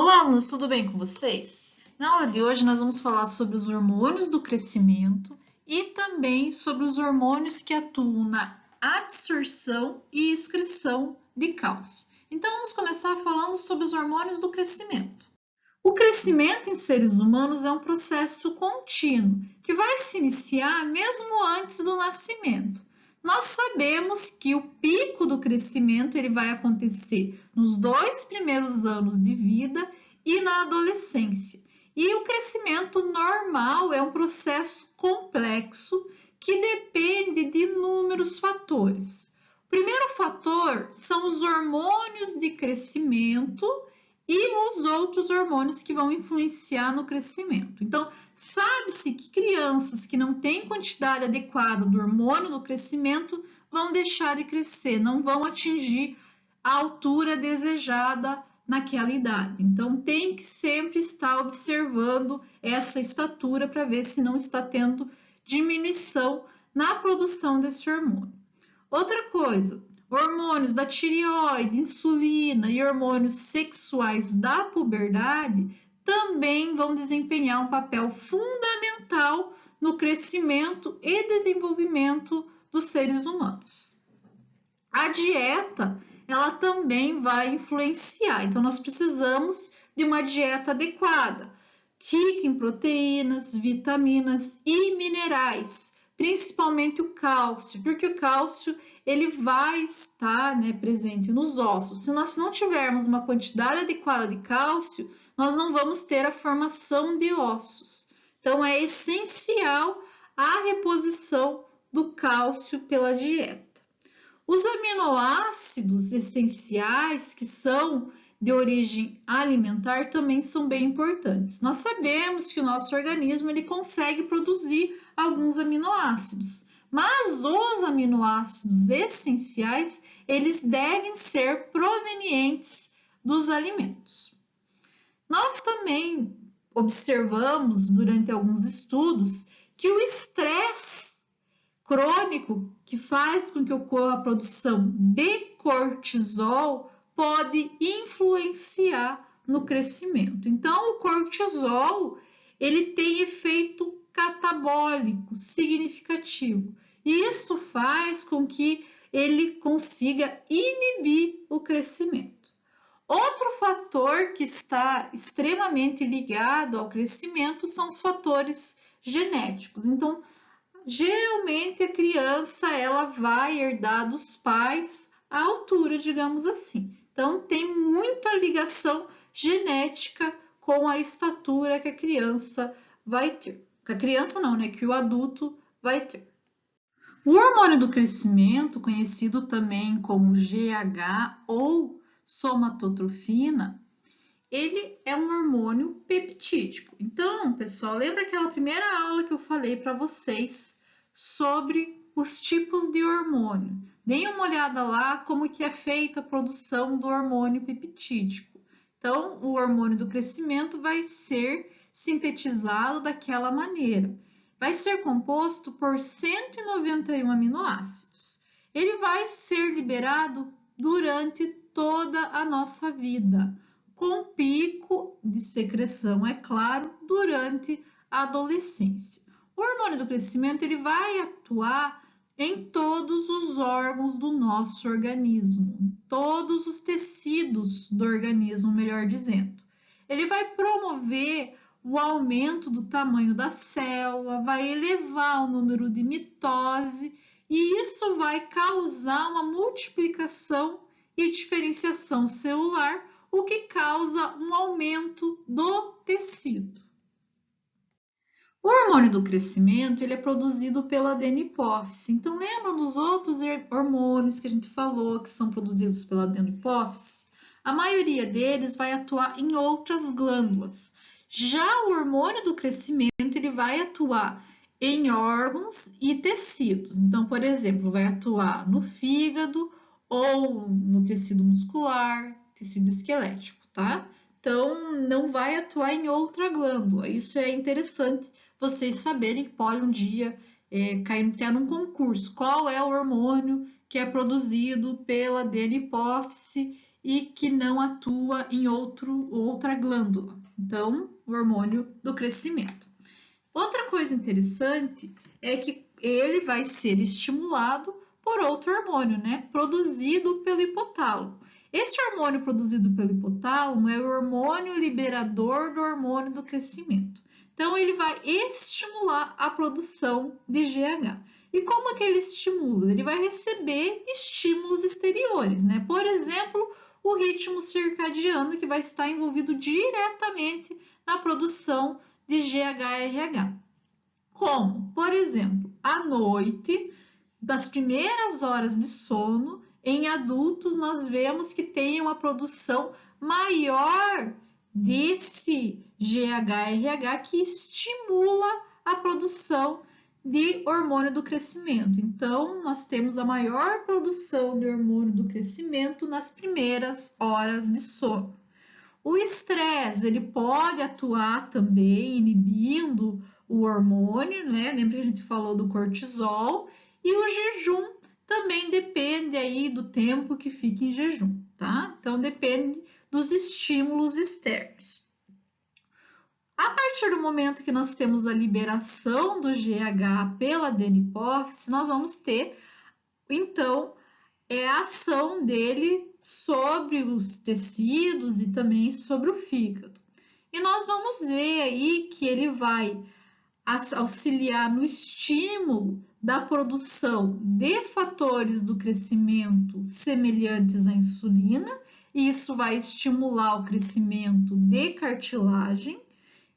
Olá, alunos, tudo bem com vocês? Na aula de hoje nós vamos falar sobre os hormônios do crescimento e também sobre os hormônios que atuam na absorção e excreção de cálcio. Então vamos começar falando sobre os hormônios do crescimento. O crescimento em seres humanos é um processo contínuo que vai se iniciar mesmo antes do nascimento. Nós sabemos que o pico do crescimento ele vai acontecer nos 2 primeiros anos de vida e na adolescência. E o crescimento normal é um processo complexo que depende de inúmeros fatores. O primeiro fator são os hormônios de crescimento e os outros hormônios que vão influenciar no crescimento. Então, sabe-se que crianças que não têm quantidade adequada do hormônio do crescimento vão deixar de crescer, não vão atingir a altura desejada naquela idade. Então, tem que sempre estar observando essa estatura para ver se não está tendo diminuição na produção desse hormônio. Outra coisa, hormônios da tireoide, insulina e hormônios sexuais da puberdade também vão desempenhar um papel fundamental no crescimento e desenvolvimento dos seres humanos. A dieta, ela também vai influenciar, então nós precisamos de uma dieta adequada, rica em proteínas, vitaminas e minerais, principalmente o cálcio, porque o cálcio ele vai estar presente nos ossos. Se nós não tivermos uma quantidade adequada de cálcio, nós não vamos ter a formação de ossos. Então, é essencial a reposição do cálcio pela dieta. Os aminoácidos essenciais, que são de origem alimentar, também são bem importantes. Nós sabemos que o nosso organismo ele consegue produzir alguns aminoácidos, mas os aminoácidos essenciais, eles devem ser provenientes dos alimentos. Nós também observamos durante alguns estudos que o estresse crônico que faz com que ocorra a produção de cortisol pode influenciar no crescimento. Então, o cortisol ele tem efeito catabólico significativo. E isso faz com que ele consiga inibir o crescimento. Outro fator que está extremamente ligado ao crescimento são os fatores genéticos. Então, geralmente a criança ela vai herdar dos pais a altura, digamos assim. Então, tem muita ligação genética com a estatura que a criança vai ter. Que a criança não, né? Que o adulto vai ter. O hormônio do crescimento, conhecido também como GH ou somatotrofina, ele é um hormônio peptídico. Então, pessoal, lembra aquela primeira aula que eu falei para vocês sobre os tipos de hormônio? Deem uma olhada lá como que é feita a produção do hormônio peptídico. Então, o hormônio do crescimento vai ser sintetizado daquela maneira. Vai ser composto por 191 aminoácidos. Ele vai ser liberado durante toda a nossa vida, com pico de secreção, é claro, durante a adolescência. O hormônio do crescimento ele vai atuar em todos os órgãos do nosso organismo, em todos os tecidos do organismo, melhor dizendo. Ele vai promover o aumento do tamanho da célula, vai elevar o número de mitose e isso vai causar uma multiplicação e diferenciação celular, o que causa um aumento do tecido. O hormônio do crescimento ele é produzido pela adenipófise. Então, lembram dos outros hormônios que a gente falou que são produzidos pela adenipófise? A maioria deles vai atuar em outras glândulas. Já o hormônio do crescimento ele vai atuar em órgãos e tecidos. Então, por exemplo, vai atuar no fígado ou no tecido muscular, tecido esquelético, tá? Então, não vai atuar em outra glândula. Isso é interessante vocês saberem que pode um dia cair até num concurso. Qual é o hormônio que é produzido pela adenipófise e que não atua em outra glândula. Então, o hormônio do crescimento. Outra coisa interessante é que ele vai ser estimulado por outro hormônio, né? Produzido pelo hipotálamo. Este hormônio produzido pelo hipotálamo é o hormônio liberador do hormônio do crescimento. Então, ele vai estimular a produção de GH. E como que ele estimula? Ele vai receber estímulos exteriores, né? Por exemplo, o ritmo circadiano, que vai estar envolvido diretamente na produção de GHRH. Como? Por exemplo, à noite, das primeiras horas de sono, em adultos nós vemos que tem uma produção maior desse GHRH que estimula a produção de hormônio do crescimento. Então, nós temos a maior produção de hormônio do crescimento nas primeiras horas de sono. O estresse, ele pode atuar também inibindo o hormônio, né? Lembra que a gente falou do cortisol, e o jejum também depende aí do tempo que fica em jejum, tá? Então, depende dos estímulos externos. A partir do momento que nós temos a liberação do GH pela adenohipófise, nós vamos ter, então, a ação dele sobre os tecidos e também sobre o fígado. E nós vamos ver aí que ele vai auxiliar no estímulo da produção de fatores do crescimento semelhantes à insulina, e isso vai estimular o crescimento de cartilagem.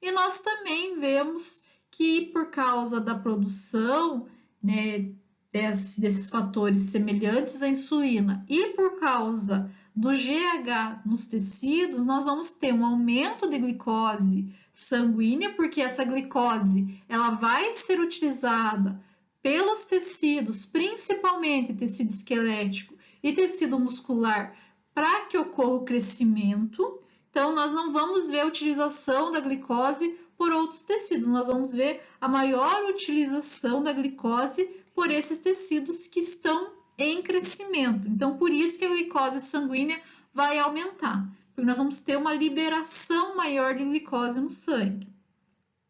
E nós também vemos que por causa da produção, né, desses fatores semelhantes à insulina e por causa do GH nos tecidos, nós vamos ter um aumento de glicose sanguínea, porque essa glicose ela vai ser utilizada pelos tecidos, principalmente tecido esquelético e tecido muscular, para que ocorra o crescimento. Então, nós não vamos ver a utilização da glicose por outros tecidos, nós vamos ver a maior utilização da glicose por esses tecidos que estão em crescimento. Então, por isso que a glicose sanguínea vai aumentar, porque nós vamos ter uma liberação maior de glicose no sangue.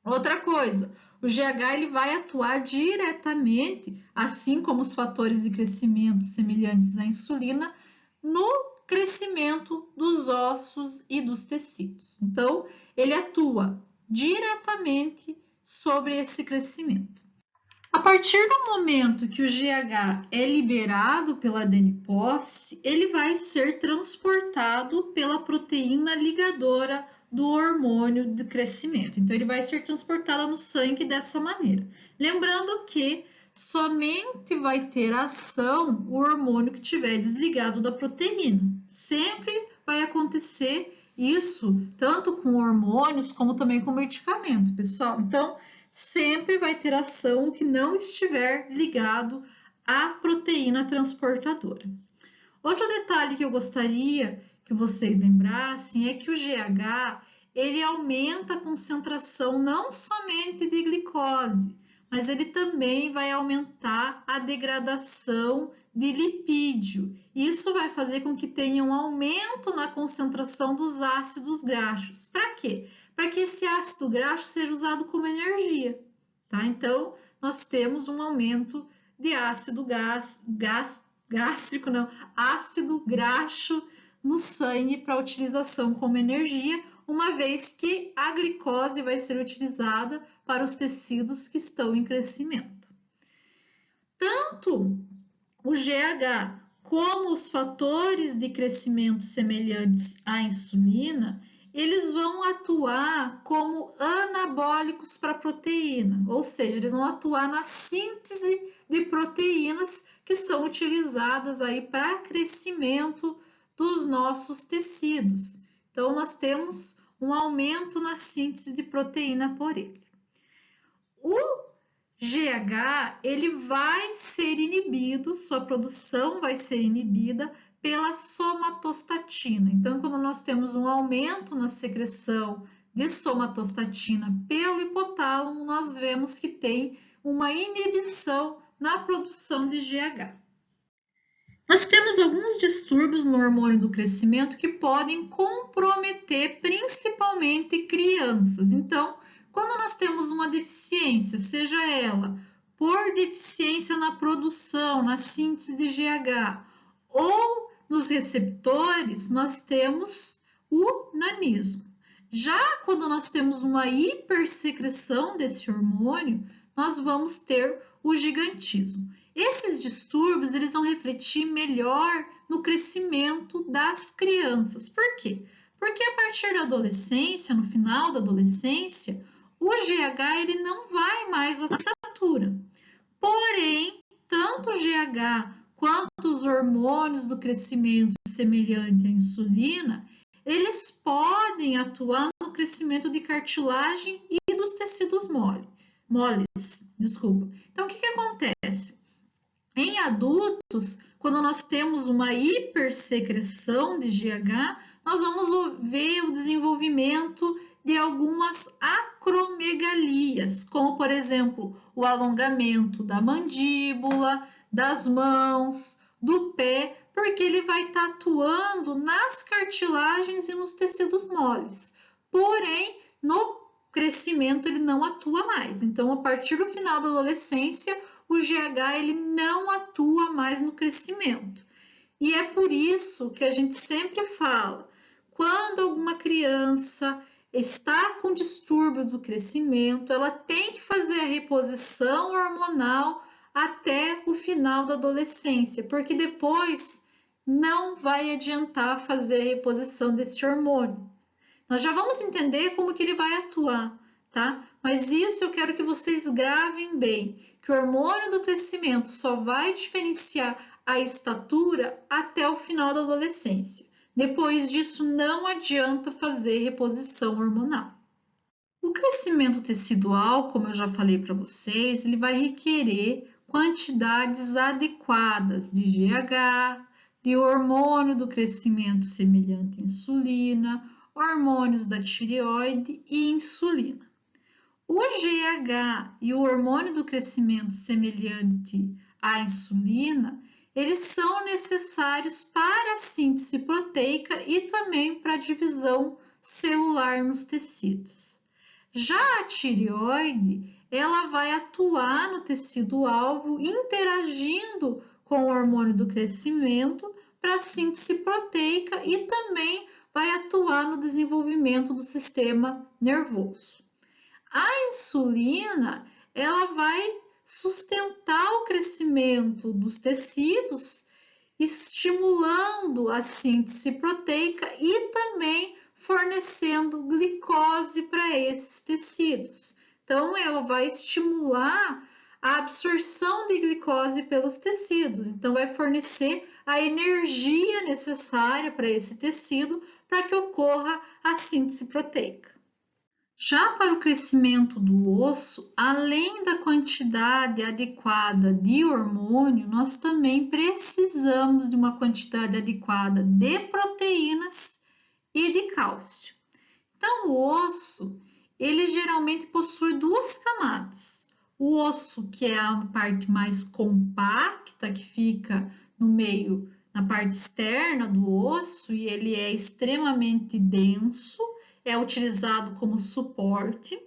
Outra coisa, o GH ele vai atuar diretamente, assim como os fatores de crescimento semelhantes à insulina, no crescimento dos ossos e dos tecidos. Então, ele atua diretamente sobre esse crescimento. A partir do momento que o GH é liberado pela adenohipófise, ele vai ser transportado pela proteína ligadora do hormônio de crescimento. Então, ele vai ser transportado no sangue dessa maneira. Lembrando que somente vai ter ação o hormônio que estiver desligado da proteína. Sempre vai acontecer isso, tanto com hormônios como também com medicamento, pessoal. Então, sempre vai ter ação o que não estiver ligado à proteína transportadora. Outro detalhe que eu gostaria que vocês lembrassem é que o GH ele aumenta a concentração não somente de glicose, mas ele também vai aumentar a degradação de lipídio. Isso vai fazer com que tenha um aumento na concentração dos ácidos graxos. Para quê? Para que esse ácido graxo seja usado como energia, tá? Então, nós temos um aumento de ácido ácido graxo no sangue para utilização como energia, uma vez que a glicose vai ser utilizada para os tecidos que estão em crescimento. Tanto o GH como os fatores de crescimento semelhantes à insulina, eles vão atuar como anabólicos para a proteína, ou seja, eles vão atuar na síntese de proteínas que são utilizadas aí para crescimento dos nossos tecidos. Então, nós temos um aumento na síntese de proteína por ele. O GH, ele vai ser inibido, sua produção vai ser inibida pela somatostatina. Então, quando nós temos um aumento na secreção de somatostatina pelo hipotálamo, nós vemos que tem uma inibição na produção de GH. Nós temos alguns distúrbios no hormônio do crescimento que podem comprometer principalmente crianças. Então, quando nós temos uma deficiência, seja ela por deficiência na produção, na síntese de GH ou nos receptores, nós temos o nanismo. Já quando nós temos uma hipersecreção desse hormônio, nós vamos ter o gigantismo. Esses distúrbios eles vão refletir melhor no crescimento das crianças. Por quê? Porque a partir da adolescência, no final da adolescência, o GH ele não vai mais à estatura. Porém, tanto o GH quanto os hormônios do crescimento semelhante à insulina, eles podem atuar no crescimento de cartilagem e dos tecidos moles. Então, o que acontece? Em adultos, quando nós temos uma hipersecreção de GH, nós vamos ver o desenvolvimento de algumas acromegalias, como, por exemplo, o alongamento da mandíbula, das mãos, do pé, porque ele vai estar atuando nas cartilagens e nos tecidos moles. Porém, no crescimento ele não atua mais. Então, a partir do final da adolescência, o GH ele não atua mais no crescimento. E é por isso que a gente sempre fala, quando alguma criança está com distúrbio do crescimento, ela tem que fazer a reposição hormonal até o final da adolescência, porque depois não vai adiantar fazer a reposição desse hormônio. Nós já vamos entender como que ele vai atuar, tá? Mas isso eu quero que vocês gravem bem, que o hormônio do crescimento só vai diferenciar a estatura até o final da adolescência. Depois disso, não adianta fazer reposição hormonal. O crescimento tecidual, como eu já falei para vocês, ele vai requerer quantidades adequadas de GH, de hormônio do crescimento semelhante à insulina, hormônios da tireoide e insulina. O GH e o hormônio do crescimento semelhante à insulina, eles são necessários para a síntese proteica e também para a divisão celular nos tecidos. Já a tireoide, ela vai atuar no tecido-alvo interagindo com o hormônio do crescimento para a síntese proteica e também vai atuar no desenvolvimento do sistema nervoso. A insulina, ela vai sustentar o crescimento dos tecidos, estimulando a síntese proteica e também fornecendo glicose para esses tecidos. Então, ela vai estimular a absorção de glicose pelos tecidos. Então, vai fornecer a energia necessária para esse tecido para que ocorra a síntese proteica. Já para o crescimento do osso, além da quantidade adequada de hormônio, nós também precisamos de uma quantidade adequada de proteínas e de cálcio. Então, o osso, ele geralmente possui duas camadas. O osso, que é a parte mais compacta, que fica no meio, na parte externa do osso, e ele é extremamente denso, é utilizado como suporte,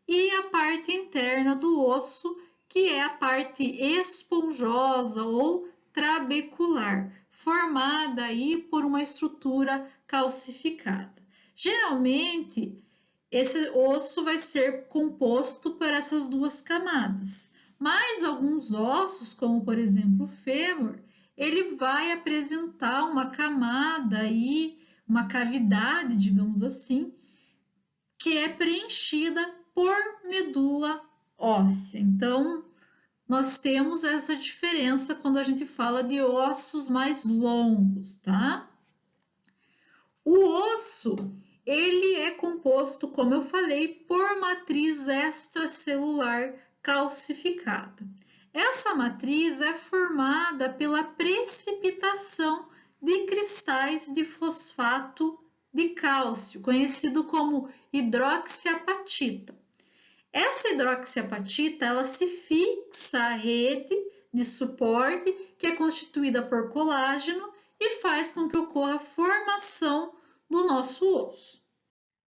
e a parte interna do osso, que é a parte esponjosa ou trabecular, formada aí por uma estrutura calcificada. Geralmente, esse osso vai ser composto por essas duas camadas, mas alguns ossos, como por exemplo o fêmur, ele vai apresentar uma camada aí, uma cavidade, digamos assim, que é preenchida por medula óssea. Então, nós temos essa diferença quando a gente fala de ossos mais longos, tá? O osso, ele é composto, como eu falei, por matriz extracelular calcificada. Essa matriz é formada pela precipitação de cristais de fosfato de cálcio, conhecido como hidroxiapatita. Essa hidroxiapatita, ela se fixa à rede de suporte, que é constituída por colágeno e faz com que ocorra a formação do nosso osso.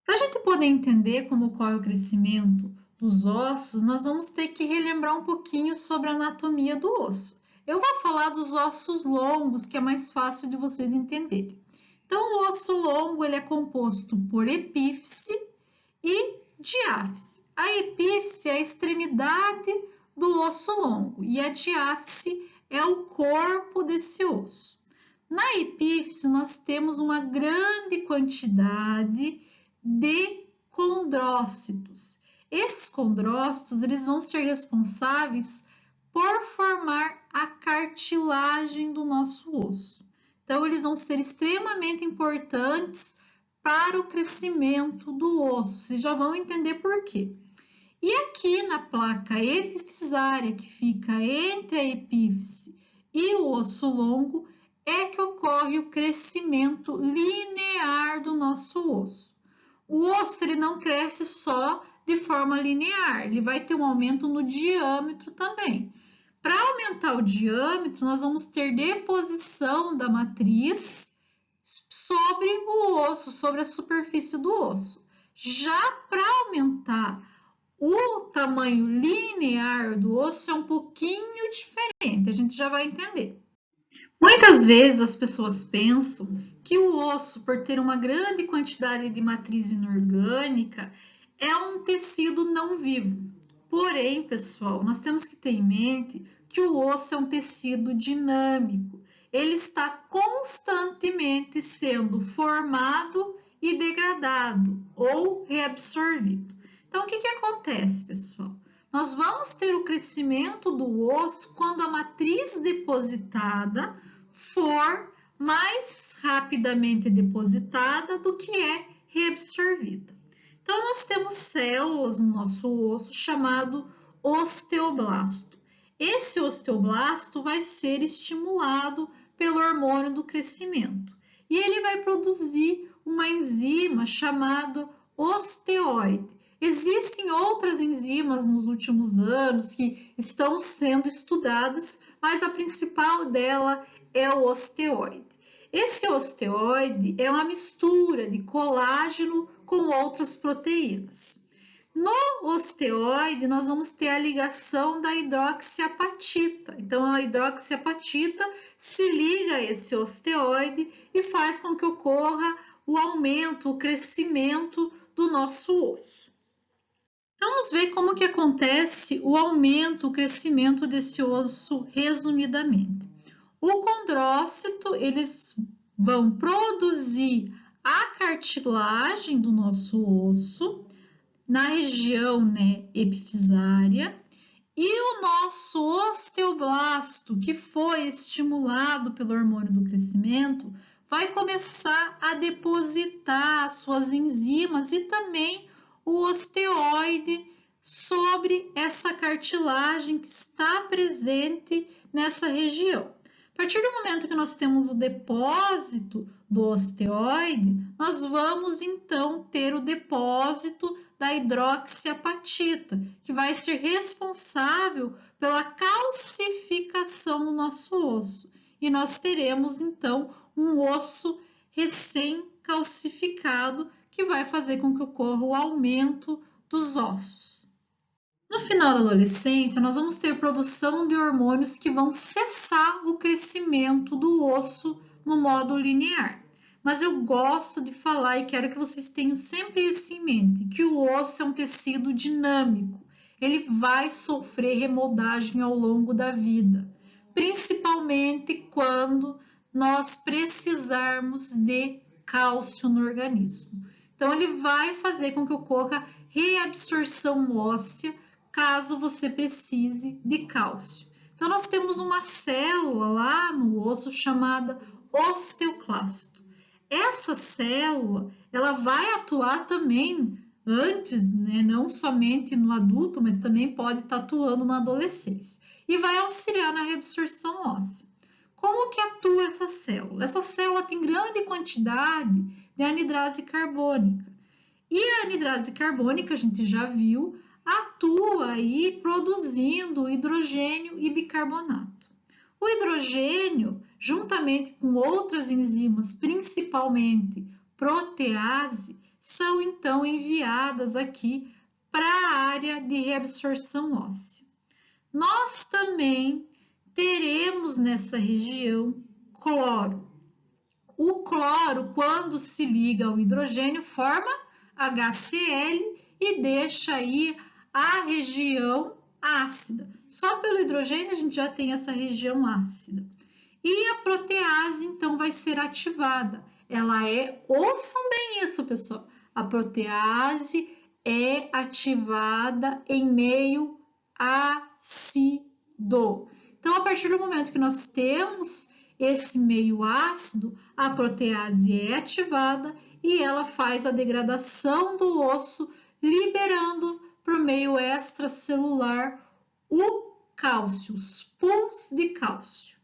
Para a gente poder entender como ocorre o crescimento dos ossos, nós vamos ter que relembrar um pouquinho sobre a anatomia do osso. Eu vou falar dos ossos longos, que é mais fácil de vocês entenderem. Então, o osso longo ele é composto por epífice e diáfice. A epífice é a extremidade do osso longo e a diáfice é o corpo desse osso. Na epífice, nós temos uma grande quantidade de condrócitos. Esses condrócitos eles vão ser responsáveis por formar a cartilagem do nosso osso. Então, eles vão ser extremamente importantes para o crescimento do osso. Vocês já vão entender por quê. E aqui na placa epifisária, que fica entre a epífice e o osso longo, é que ocorre o crescimento linear do nosso osso. O osso ele não cresce só de forma linear, ele vai ter um aumento no diâmetro também. Para aumentar o diâmetro, nós vamos ter deposição da matriz sobre o osso, sobre a superfície do osso. Já para aumentar o tamanho linear do osso é um pouquinho diferente, a gente já vai entender. Muitas vezes as pessoas pensam que o osso, por ter uma grande quantidade de matriz inorgânica, é um tecido não vivo. Porém, pessoal, nós temos que ter em mente que o osso é um tecido dinâmico. Ele está constantemente sendo formado e degradado ou reabsorvido. Então, o que acontece, pessoal? Nós vamos ter o crescimento do osso quando a matriz depositada for mais rapidamente depositada do que é reabsorvida. Então, nós temos células no nosso osso chamado osteoblasto. Esse osteoblasto vai ser estimulado pelo hormônio do crescimento e ele vai produzir uma enzima chamada osteoide. Existem outras enzimas nos últimos anos que estão sendo estudadas, mas a principal dela é o osteoide. Esse osteoide é uma mistura de colágeno com outras proteínas. No osteoide, nós vamos ter a ligação da hidroxiapatita. Então, a hidroxiapatita se liga a esse osteoide e faz com que ocorra o aumento, o crescimento do nosso osso. Então, vamos ver como que acontece o aumento, o crescimento desse osso resumidamente. O condrócito, eles vão produzir a cartilagem do nosso osso na região epifisária e o nosso osteoblasto, que foi estimulado pelo hormônio do crescimento, vai começar a depositar suas enzimas e também o osteoide sobre essa cartilagem que está presente nessa região. A partir do momento que nós temos o depósito do osteoide, nós vamos então ter o depósito da hidroxiapatita, que vai ser responsável pela calcificação do nosso osso. E nós teremos então um osso recém-calcificado, que vai fazer com que ocorra o aumento dos ossos. No final da adolescência, nós vamos ter produção de hormônios que vão cessar o crescimento do osso no modo linear. Mas eu gosto de falar e quero que vocês tenham sempre isso em mente, que o osso é um tecido dinâmico. Ele vai sofrer remoldagem ao longo da vida, principalmente quando nós precisarmos de cálcio no organismo. Então, ele vai fazer com que ocorra reabsorção óssea, caso você precise de cálcio. Então, nós temos uma célula lá no osso chamada osteoclasto. Essa célula, ela vai atuar também antes, não somente no adulto, mas também pode estar atuando na adolescência. E vai auxiliar na reabsorção óssea. Como que atua essa célula? Essa célula tem grande quantidade de anidrase carbônica. E a anidrase carbônica, a gente já viu, atua aí produzindo hidrogênio e bicarbonato. O hidrogênio, juntamente com outras enzimas, principalmente protease, são então enviadas aqui para a área de reabsorção óssea. Nós também teremos nessa região cloro. O cloro, quando se liga ao hidrogênio, forma HCl e deixa aí a região ácida. Só pelo hidrogênio a gente já tem essa região ácida. E a protease, então, vai ser ativada. Ouçam bem isso, pessoal. A protease é ativada em meio ácido. Então, a partir do momento que nós temos esse meio ácido, a protease é ativada e ela faz a degradação do osso, liberando para o meio extracelular o cálcio, os pools de cálcio.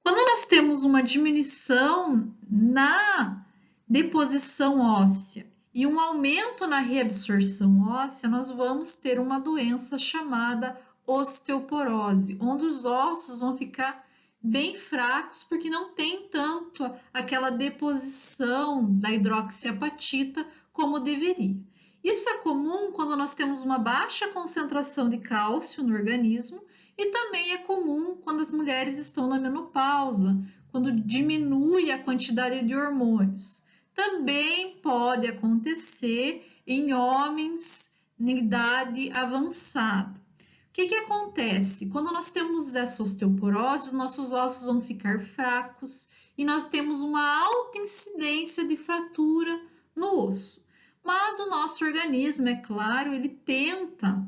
Quando nós temos uma diminuição na deposição óssea e um aumento na reabsorção óssea, nós vamos ter uma doença chamada osteoporose, onde os ossos vão ficar bem fracos porque não tem tanto aquela deposição da hidroxiapatita como deveria. Isso é comum quando nós temos uma baixa concentração de cálcio no organismo e também é comum quando as mulheres estão na menopausa, quando diminui a quantidade de hormônios. Também pode acontecer em homens em idade avançada. O que acontece? Quando nós temos essa osteoporose, os nossos ossos vão ficar fracos e nós temos uma alta incidência de fratura no osso. Mas o nosso organismo, é claro, ele tenta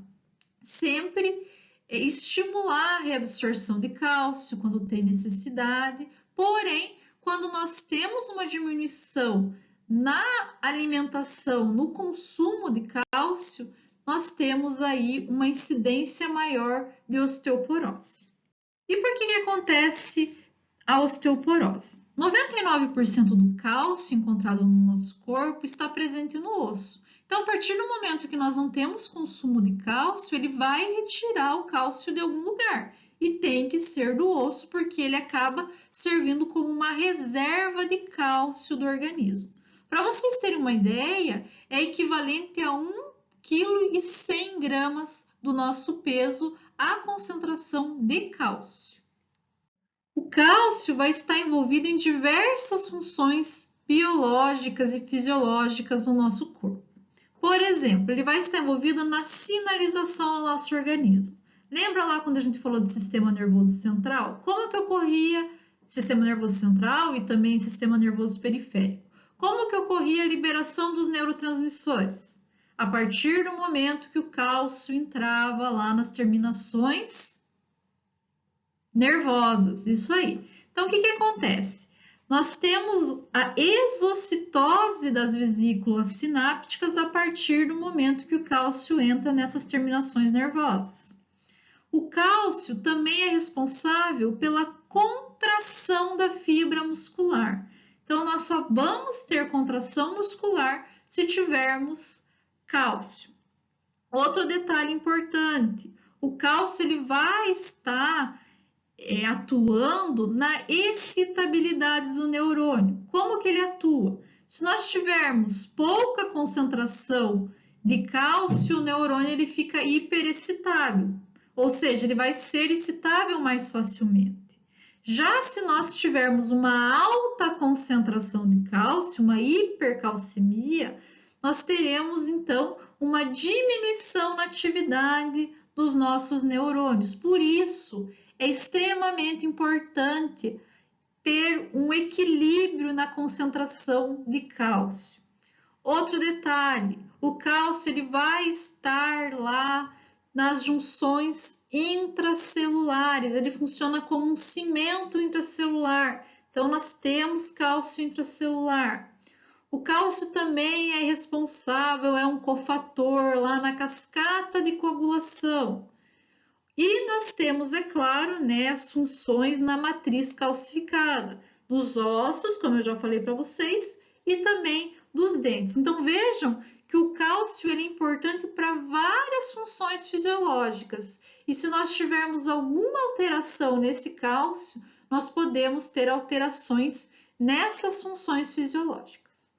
sempre estimular a reabsorção de cálcio quando tem necessidade, porém, quando nós temos uma diminuição na alimentação, no consumo de cálcio, nós temos aí uma incidência maior de osteoporose. E por que acontece a osteoporose? 99% do cálcio encontrado no nosso corpo está presente no osso. Então, a partir do momento que nós não temos consumo de cálcio, ele vai retirar o cálcio de algum lugar. E tem que ser do osso, porque ele acaba servindo como uma reserva de cálcio do organismo. Para vocês terem uma ideia, é equivalente a 1,1 kg do nosso peso a concentração de cálcio. O cálcio vai estar envolvido em diversas funções biológicas e fisiológicas do nosso corpo. Por exemplo, ele vai estar envolvido na sinalização do nosso organismo. Lembra lá quando a gente falou do sistema nervoso central? Como que ocorria sistema nervoso central e também sistema nervoso periférico? Como que ocorria a liberação dos neurotransmissores? A partir do momento que o cálcio entrava lá nas terminações nervosas, isso aí. Então, o que acontece? Nós temos a exocitose das vesículas sinápticas a partir do momento que o cálcio entra nessas terminações nervosas. O cálcio também é responsável pela contração da fibra muscular. Então, nós só vamos ter contração muscular se tivermos cálcio. Outro detalhe importante, o cálcio ele vai estar atuando na excitabilidade do neurônio. Como que ele atua? Se nós tivermos pouca concentração de cálcio, o neurônio ele fica hiperexcitável, ou seja, ele vai ser excitável mais facilmente. Já se nós tivermos uma alta concentração de cálcio, uma hipercalcemia, nós teremos então uma diminuição na atividade dos nossos neurônios. Por isso, é extremamente importante ter um equilíbrio na concentração de cálcio. Outro detalhe, o cálcio ele vai estar lá nas junções intracelulares, ele funciona como um cimento intracelular. Então, nós temos cálcio intracelular. O cálcio também é responsável, é um cofator lá na cascata de coagulação. E nós temos, é claro, as funções na matriz calcificada, dos ossos, como eu já falei para vocês, e também dos dentes. Então, vejam que o cálcio ele é importante para várias funções fisiológicas. E se nós tivermos alguma alteração nesse cálcio, nós podemos ter alterações nessas funções fisiológicas.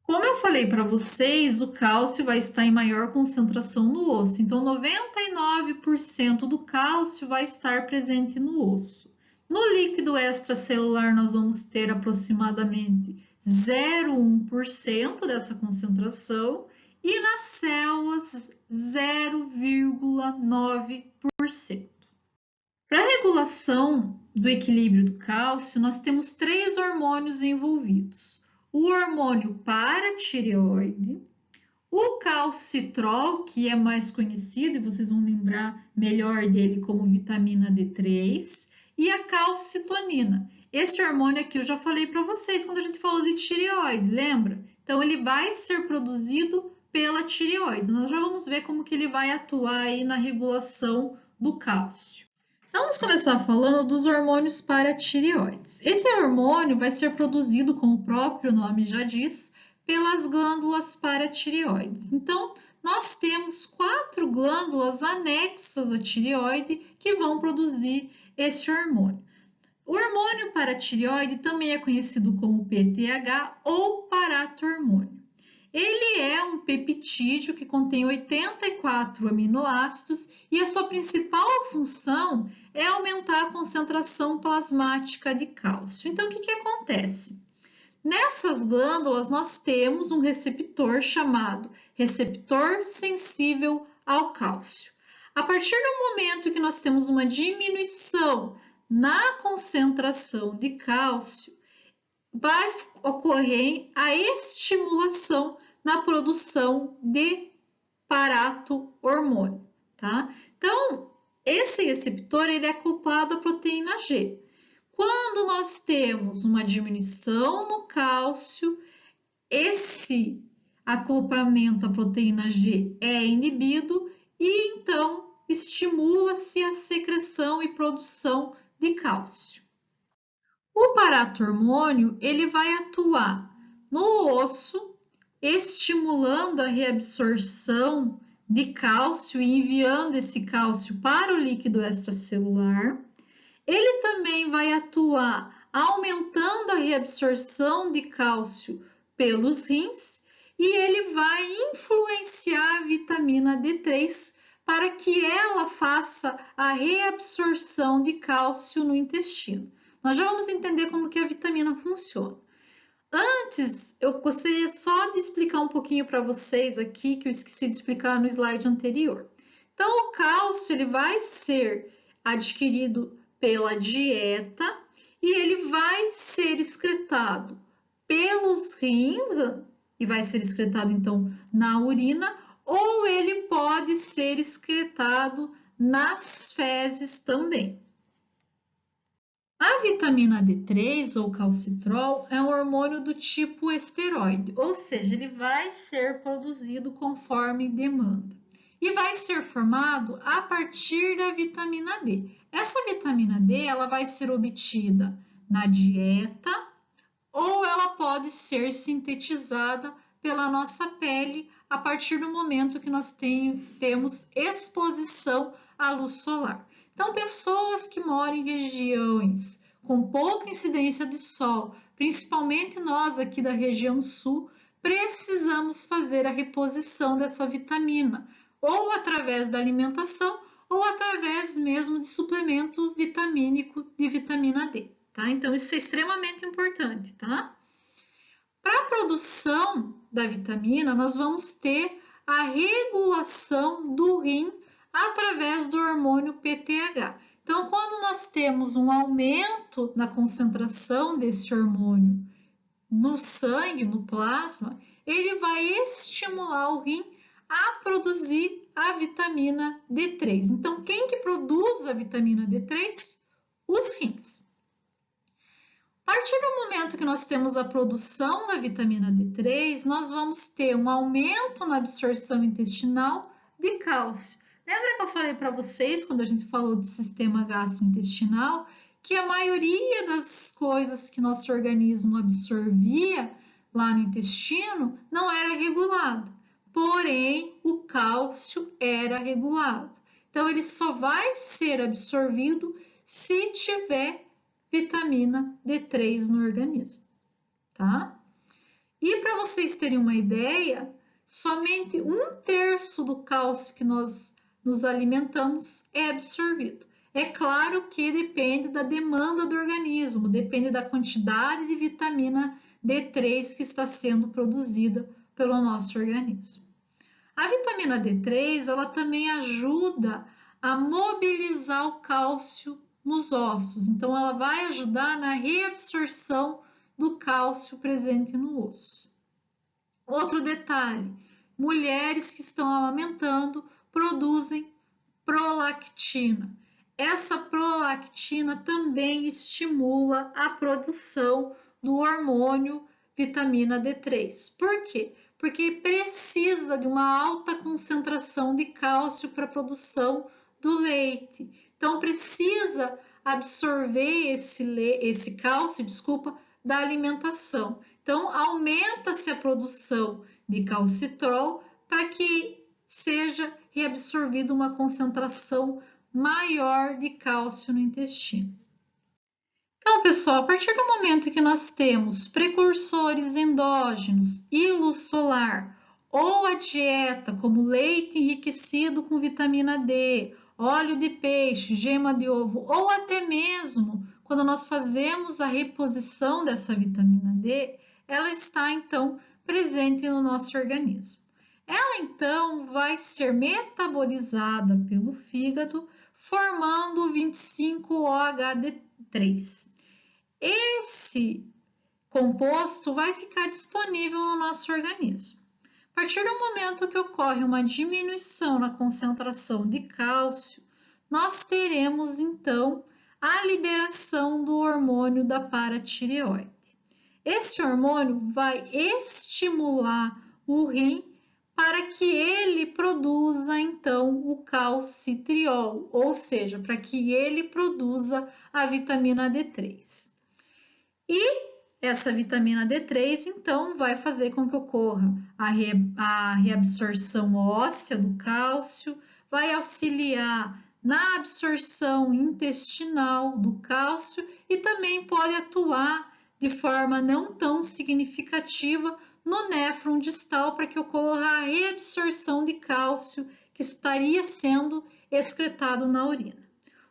Como eu falei para vocês, o cálcio vai estar em maior concentração no osso. Então, 99% do cálcio vai estar presente no osso. No líquido extracelular, nós vamos ter aproximadamente 0,1% dessa concentração e nas células 0,9%. Para a regulação do equilíbrio do cálcio, nós temos 3 hormônios envolvidos. O hormônio paratireoide, o calcitrol, que é mais conhecido, e vocês vão lembrar melhor dele como vitamina D3, e a calcitonina. Esse hormônio aqui eu já falei para vocês quando a gente falou de tireoide, lembra? Então, ele vai ser produzido pela tireoide. Nós já vamos ver como que ele vai atuar aí na regulação do cálcio. Então, vamos começar falando dos hormônios paratireoides. Esse hormônio vai ser produzido, como o próprio nome já diz, pelas glândulas paratireoides. Então, nós temos 4 glândulas anexas à tireoide que vão produzir esse hormônio. O hormônio paratireoide também é conhecido como PTH ou paratormônio. Ele é um peptídeo que contém 84 aminoácidos e a sua principal função é aumentar a concentração plasmática de cálcio. Então, o que acontece? Nessas glândulas, nós temos um receptor chamado receptor sensível ao cálcio. A partir do momento que nós temos uma diminuição na concentração de cálcio, vai ocorrer a estimulação na produção de parato-hormônio, tá? Então, esse receptor ele é acoplado à proteína G. Quando nós temos uma diminuição no cálcio, esse acoplamento à proteína G é inibido e então estimula-se a secreção e produção de cálcio. O paratormônio ele vai atuar no osso, estimulando a reabsorção de cálcio e enviando esse cálcio para o líquido extracelular. Ele também vai atuar aumentando a reabsorção de cálcio pelos rins e ele vai influenciar a vitamina D3 para que ela faça a reabsorção de cálcio no intestino. Nós já vamos entender como que a vitamina funciona. Antes, eu gostaria só de explicar um pouquinho para vocês aqui, que eu esqueci de explicar no slide anterior. Então, o cálcio ele vai ser adquirido pela dieta e ele vai ser excretado pelos rins e vai ser excretado então na urina ou ele pode ser excretado nas fezes também. A vitamina D3 ou calcitrol é um hormônio do tipo esteroide, ou seja, ele vai ser produzido conforme demanda e vai ser formado a partir da vitamina D. Essa vitamina D ela vai ser obtida na dieta ou ela pode ser sintetizada pela nossa pele a partir do momento que nós temos exposição à luz solar. Então, pessoas que moram em regiões com pouca incidência de sol, principalmente nós aqui da região sul, precisamos fazer a reposição dessa vitamina, ou através da alimentação, ou através mesmo de suplemento vitamínico de vitamina D, tá? Então, isso é extremamente importante, tá? Para a produção da vitamina, nós vamos ter a regulação do rim através do hormônio PTH. Então, quando nós temos um aumento na concentração desse hormônio no sangue, no plasma, ele vai estimular o rim a produzir a vitamina D3. Então, quem que produz a vitamina D3? Os rins. A partir do momento que nós temos a produção da vitamina D3, nós vamos ter um aumento na absorção intestinal de cálcio. Lembra que eu falei para vocês, quando a gente falou de sistema gastrointestinal, que a maioria das coisas que nosso organismo absorvia lá no intestino não era regular. regulada, porém o cálcio era regulado. Então, ele só vai ser absorvido se tiver vitamina D3 no organismo, tá? E para vocês terem uma ideia, somente 1/3 do cálcio que nós nos alimentamos é absorvido. É claro que depende da demanda do organismo, depende da quantidade de vitamina D3 que está sendo produzida pelo nosso organismo. A vitamina D3, ela também ajuda a mobilizar o cálcio nos ossos. Então, ela vai ajudar na reabsorção do cálcio presente no osso. Outro detalhe, mulheres que estão amamentando produzem prolactina. Essa prolactina também estimula a produção do hormônio vitamina D3. Por quê? Porque precisa de uma alta concentração de cálcio para a produção do leite. Então, precisa absorver esse cálcio, da alimentação. Então, aumenta-se a produção de calcitrol para que seja reabsorvida uma concentração maior de cálcio no intestino. Então, pessoal, a partir do momento que nós temos precursores endógenos e luz solar, ou a dieta como leite enriquecido com vitamina D, óleo de peixe, gema de ovo, ou até mesmo quando nós fazemos a reposição dessa vitamina D, ela está então presente no nosso organismo. Ela então vai ser metabolizada pelo fígado, formando o 25-OHD3. Esse composto vai ficar disponível no nosso organismo. A partir do momento que ocorre uma diminuição na concentração de cálcio, nós teremos então a liberação do hormônio da paratireoide. Esse hormônio vai estimular o rim para que ele produza então o calcitriol, ou seja, para que ele produza a vitamina D3. E essa vitamina D3, então, vai fazer com que ocorra a reabsorção óssea do cálcio, vai auxiliar na absorção intestinal do cálcio e também pode atuar de forma não tão significativa no néfron distal para que ocorra a reabsorção de cálcio que estaria sendo excretado na urina.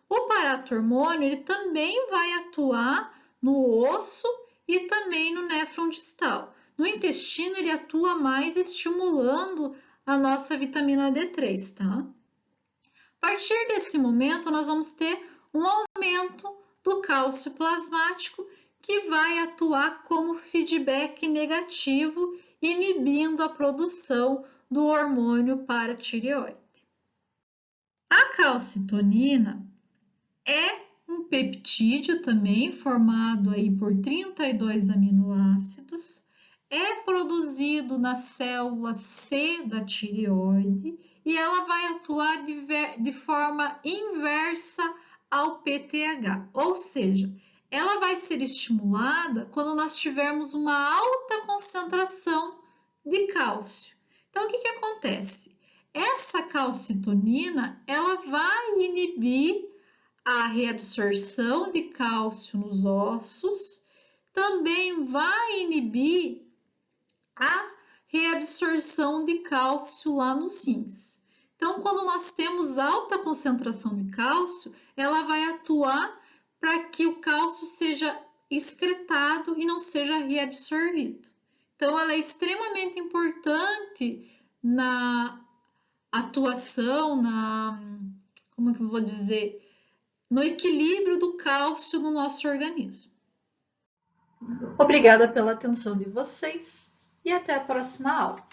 O paratormônio ele também vai atuar no osso e também no néfron distal. No intestino ele atua mais estimulando a nossa vitamina D3, tá? A partir desse momento nós vamos ter um aumento do cálcio plasmático que vai atuar como feedback negativo, inibindo a produção do hormônio paratireoide. A calcitonina é um peptídeo também formado aí por 32 aminoácidos, é produzido na célula C da tireoide e ela vai atuar de forma inversa ao PTH, ou seja, ela vai ser estimulada quando nós tivermos uma alta concentração de cálcio. Então, o que acontece? Essa calcitonina, ela vai inibir a reabsorção de cálcio nos ossos, também vai inibir a reabsorção de cálcio lá nos rins. Então, quando nós temos alta concentração de cálcio, ela vai atuar para que o cálcio seja excretado e não seja reabsorvido. Então, ela é extremamente importante na atuação, como que eu vou dizer, no equilíbrio do cálcio no nosso organismo. Obrigada pela atenção de vocês e até a próxima aula.